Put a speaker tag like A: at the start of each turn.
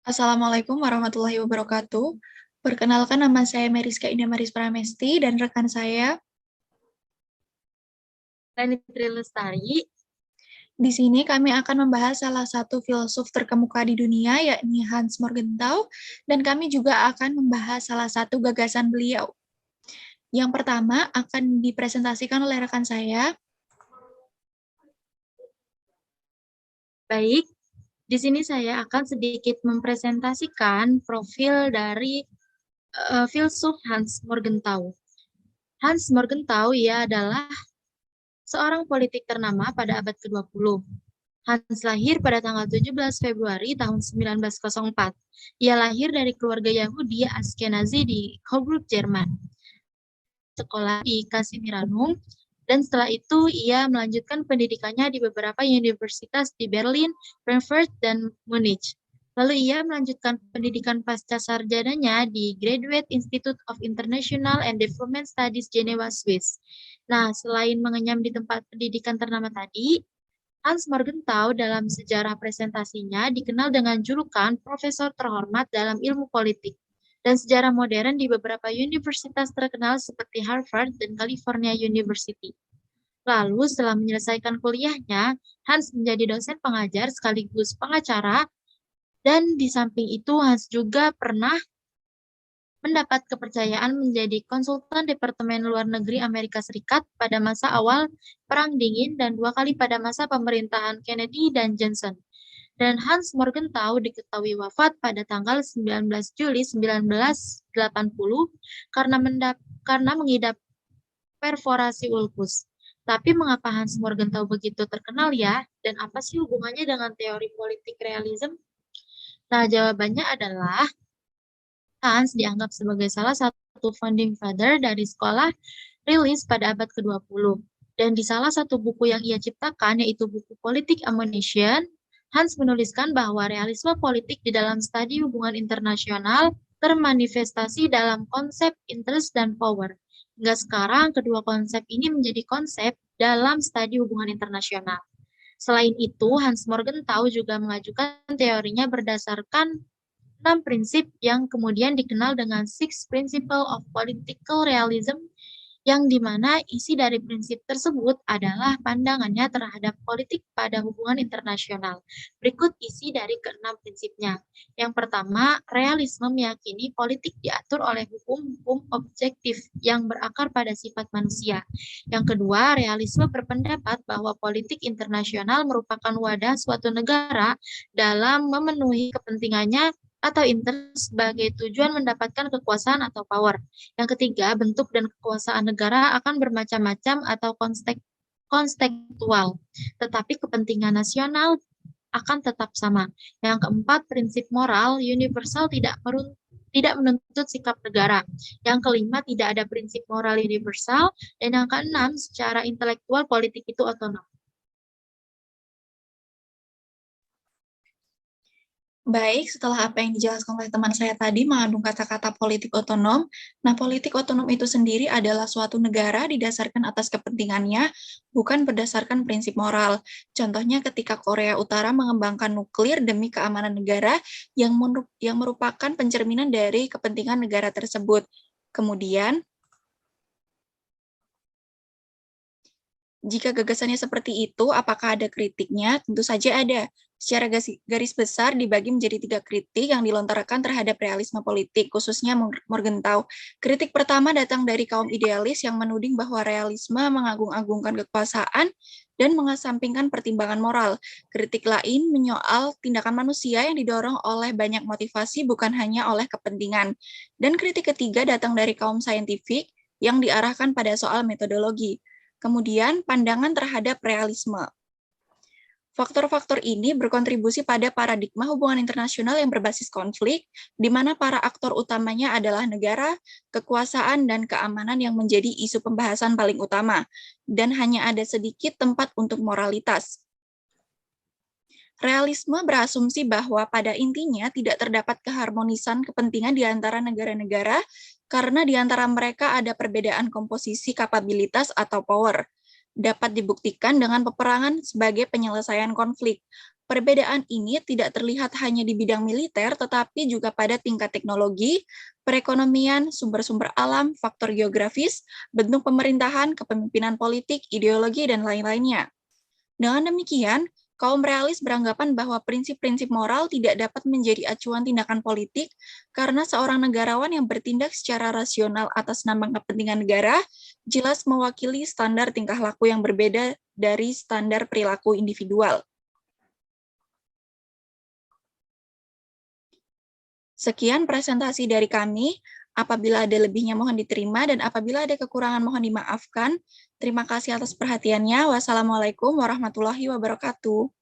A: Assalamualaikum warahmatullahi wabarakatuh. Perkenalkan, nama saya Meriska Indah Maris Pramesti dan rekan saya.
B: Leni Tri Lestari.
A: Di sini kami akan membahas salah satu filsuf terkemuka di dunia, yakni Hans Morgenthau, dan kami juga akan membahas salah satu gagasan beliau. Yang pertama akan dipresentasikan oleh rekan saya.
B: Baik, di sini saya akan sedikit mempresentasikan profil dari filsuf Hans Morgenthau. Hans Morgenthau ia adalah seorang politik ternama pada abad ke-20. Hans lahir pada tanggal 17 Februari tahun 1904. Ia lahir dari keluarga Yahudi Askenazi di Coburg, Jerman. Sekolah di Casimiranum, dan setelah itu ia melanjutkan pendidikannya di beberapa universitas di Berlin, Frankfurt, dan Munich. Lalu ia melanjutkan pendidikan pasca sarjananya di Graduate Institute of International and Development Studies, Geneva, Swiss. Nah, selain mengenyam di tempat pendidikan ternama tadi, Hans Morgenthau dalam sejarah presentasinya dikenal dengan julukan Profesor Terhormat dalam Ilmu Politik dan Sejarah Modern di beberapa universitas terkenal seperti Harvard dan California University. Lalu setelah menyelesaikan kuliahnya, Hans menjadi dosen pengajar sekaligus pengacara, dan di samping itu Hans juga pernah mendapat kepercayaan menjadi konsultan Departemen Luar Negeri Amerika Serikat pada masa awal Perang Dingin dan 2 kali pada masa pemerintahan Kennedy dan Johnson. Dan Hans Morgenthau diketahui wafat pada tanggal 19 Juli 1980 karena mengidap perforasi ulkus. Tapi mengapa Hans Morgenthau begitu terkenal ya? Dan apa sih hubungannya dengan teori politik realism? Nah, jawabannya adalah Hans dianggap sebagai salah satu founding father dari sekolah rilis pada abad ke-20. Dan di salah satu buku yang ia ciptakan, yaitu buku Politik Ammunition, Hans menuliskan bahwa realisme politik di dalam studi hubungan internasional termanifestasi dalam konsep interest dan power. Hingga sekarang, kedua konsep ini menjadi konsep dalam studi hubungan internasional. Selain itu, Hans Morgenthau juga mengajukan teorinya berdasarkan 6 prinsip yang kemudian dikenal dengan Six Principles of Political Realism, yang dimana isi dari prinsip tersebut adalah pandangannya terhadap politik pada hubungan internasional. Berikut isi dari ke-6 prinsipnya. Yang pertama, realisme meyakini politik diatur oleh hukum-hukum objektif yang berakar pada sifat manusia. Yang kedua, realisme berpendapat bahwa politik internasional merupakan wadah suatu negara dalam memenuhi kepentingannya atau interest sebagai tujuan mendapatkan kekuasaan atau power. Yang ketiga, bentuk dan kekuasaan negara akan bermacam-macam atau konstekstual, tetapi kepentingan nasional akan tetap sama. Yang keempat, prinsip moral universal tidak menuntut sikap negara. Yang kelima, tidak ada prinsip moral universal. Dan yang keenam, secara intelektual politik itu otonom.
A: Baik, setelah apa yang dijelaskan oleh teman saya tadi mengandung kata-kata politik otonom. Nah, politik otonom itu sendiri adalah suatu negara didasarkan atas kepentingannya, bukan berdasarkan prinsip moral. Contohnya ketika Korea Utara mengembangkan nuklir demi keamanan negara yang merupakan pencerminan dari kepentingan negara tersebut. Kemudian, jika gagasannya seperti itu, apakah ada kritiknya? Tentu saja ada. Secara garis besar dibagi menjadi 3 kritik yang dilontarkan terhadap realisme politik, khususnya Morgenthau. Kritik pertama datang dari kaum idealis yang menuding bahwa realisme mengagung-agungkan kekuasaan dan mengesampingkan pertimbangan moral. Kritik lain menyoal tindakan manusia yang didorong oleh banyak motivasi, bukan hanya oleh kepentingan. Dan kritik ketiga datang dari kaum saintifik yang diarahkan pada soal metodologi. Kemudian, pandangan terhadap realisme. Faktor-faktor ini berkontribusi pada paradigma hubungan internasional yang berbasis konflik, di mana para aktor utamanya adalah negara, kekuasaan, dan keamanan yang menjadi isu pembahasan paling utama, dan hanya ada sedikit tempat untuk moralitas. Realisme berasumsi bahwa pada intinya tidak terdapat keharmonisan kepentingan di antara negara-negara karena di antara mereka ada perbedaan komposisi kapabilitas atau power. Dapat dibuktikan dengan peperangan sebagai penyelesaian konflik. Perbedaan ini tidak terlihat hanya di bidang militer, tetapi juga pada tingkat teknologi, perekonomian, sumber-sumber alam, faktor geografis, bentuk pemerintahan, kepemimpinan politik, ideologi, dan lain-lainnya. Dengan demikian, kaum realis beranggapan bahwa prinsip-prinsip moral tidak dapat menjadi acuan tindakan politik karena seorang negarawan yang bertindak secara rasional atas nama kepentingan negara jelas mewakili standar tingkah laku yang berbeda dari standar perilaku individual. Sekian presentasi dari kami. Apabila ada lebihnya mohon diterima dan apabila ada kekurangan mohon dimaafkan. Terima kasih atas perhatiannya. Wassalamualaikum warahmatullahi wabarakatuh.